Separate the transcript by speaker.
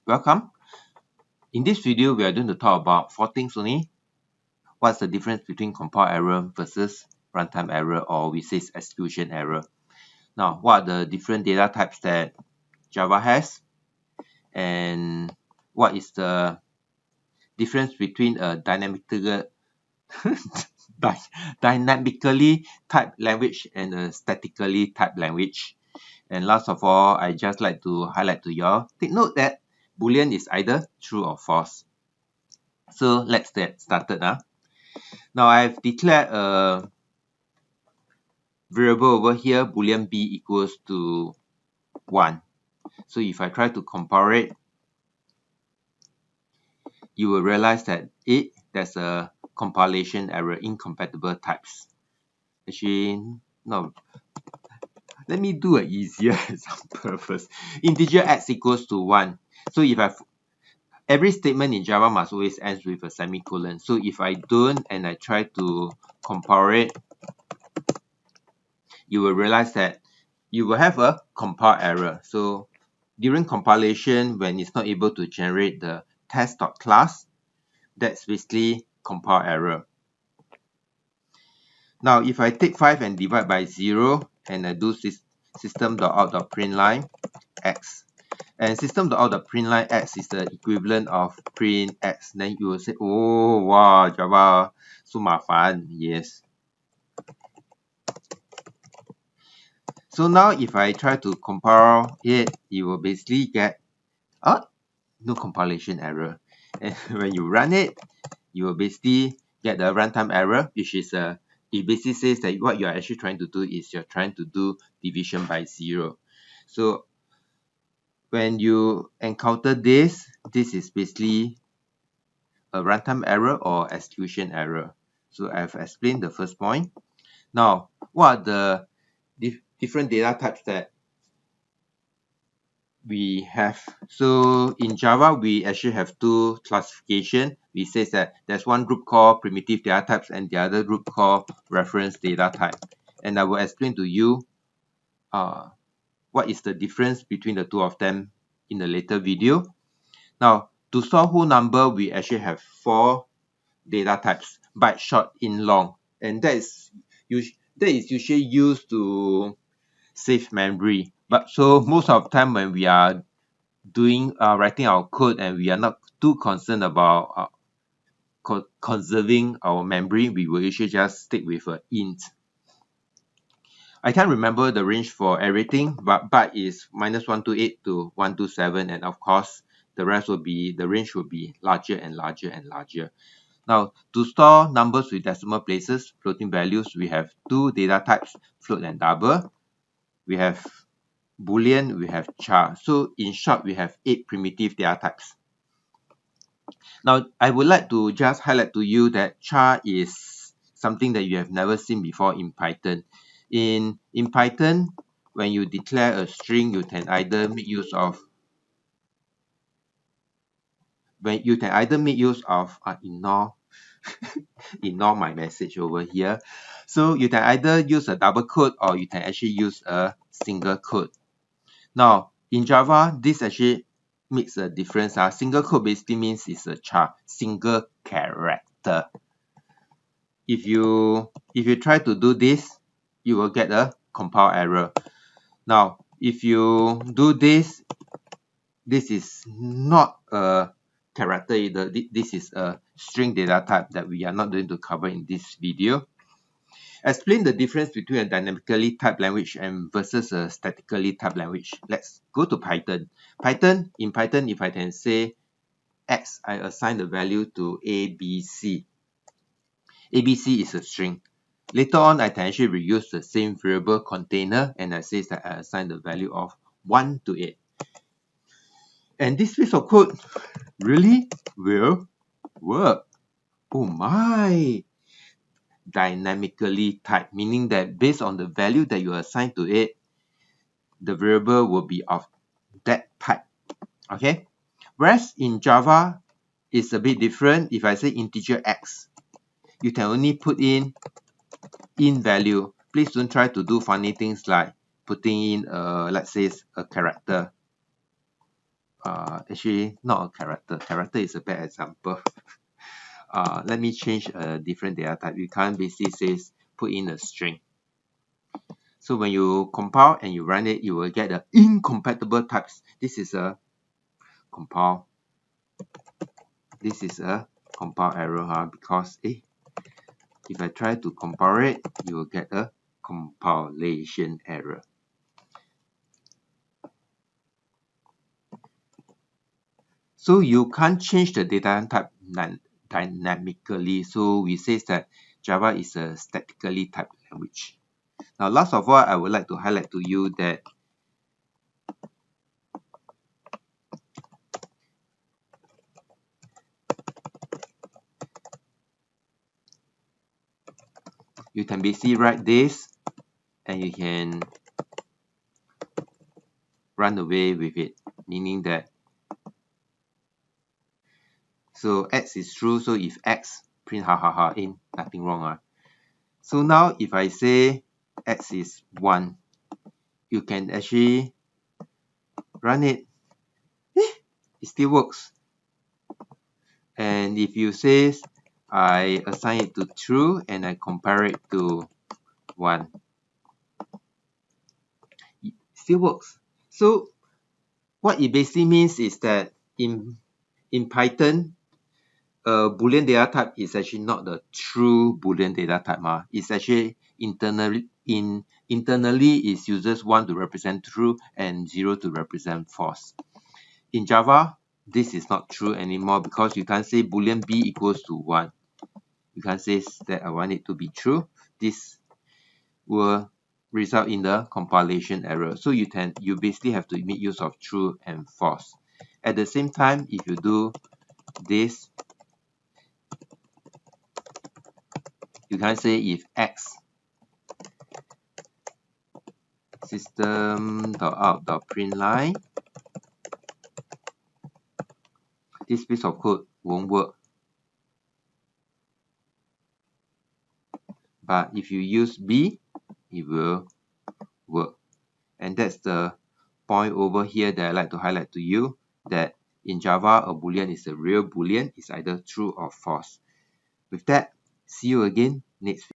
Speaker 1: Welcome. In this video, we are going to talk about 4 things only. What's the difference between compile error versus runtime error, or we say execution error. Now, what are the different data types that Java has, and what is the difference between a dynamically typed language and a statically typed language. And last of all, I just like to highlight to y'all, take note that boolean is either true or false. So let's get started. Now I've declared a variable over here, boolean b equals to 1. So if I try to compare it, you will realize that there's a compilation error, incompatible types. Actually, no. Let me do an easier example first. Integer x equals to 1. So if every statement in Java must always end with a semicolon. So if I don't and I try to compare it, you will realize that you will have a compile error. So during compilation, when it's not able to generate the test.class, that's basically compile error. Now, if I take 5 and divide by 0, and I do system.out.println x, and system.out.println x is the equivalent of print x, then you will say, oh, wow, Java, so 麻烦. Yes. So now if I try to compile it, you will basically get no compilation error. And when you run it, you will basically get the runtime error, which is it basically says that what you're actually trying to do is you're trying to do division by 0. So when you encounter this is basically a runtime error or execution error. So I've explained the first point. Now, what are the different data types that we have? So in Java, we actually have 2 classification. We say that there's one group called primitive data types and the other group called reference data type. And I will explain to you what is the difference between the 2 of them in a later video. Now, to store whole number, we actually have 4 data types, byte, short, int, long, and that is usually used to save memory. But so most of the time when we are doing writing our code and we are not too concerned about conserving our memory, we will usually just stick with an int. I can't remember the range for everything, but byte is -128 to 127, and of course the range will be larger and larger and larger. Now, to store numbers with decimal places, floating values, we have 2 data types, float and double. We have boolean, we have char. So in short, we have 8 primitive data types. Now, I would like to just highlight to you that char is something that you have never seen before in Python. In Python, when you declare a string, you can either make use of ignore my message over here. So you can either use a double quote or you can actually use a single quote. Now, in Java, this actually makes a difference. Single quote basically means it's a char, single character. If you try to do this, you will get a compile error. Now, if you do this is not a character either. This is a string data type that we are not going to cover in this video. Explain the difference between a dynamically typed language and versus a statically typed language. Let's go to Python. In Python, if I can say x, I assign the value to ABC. ABC is a string. Later on, I can actually reuse the same variable container and I say that I assign the value of 1 to 8. And this piece of code really will work. Oh my! Dynamically typed, meaning that based on the value that you assign to it, the variable will be of that type. Okay? Whereas in Java, it's a bit different. If I say integer x, you can only put in value. Please don't try to do funny things like putting in, let's say, a character. actually not a character. Character is a bad example. Let me change a different data type. You can't basically say put in a string. So when you compile and you run it, you will get the incompatible types. This is a compile. This is a compile error, because if I try to compile it, you will get a compilation error. So you can't change the data type dynamically. So we say that Java is a statically typed language. Now, last of all, I would like to highlight to you that you can basically write this and you can run away with it, meaning that so x is true, so if x print in, nothing wrong. So now if I say x is 1, you can actually run it. It still works. And if you say I assign it to true and I compare it to 1, it still works. So what it basically means is that in Python, Boolean data type is actually not the true Boolean data type. It's actually internally it uses 1 to represent true and 0 to represent false. In Java, this is not true anymore, because you can't say Boolean b equals to 1. You can't say that I want it to be true. This will result in the compilation error. So you basically have to make use of true and false. At the same time, if you do this, you can say if x system.out.println, this piece of code won't work. But if you use b, it will work. And that's the point over here that I like to highlight to you, that in Java, a Boolean is a real Boolean. It's either true or false. With that, see you again next week.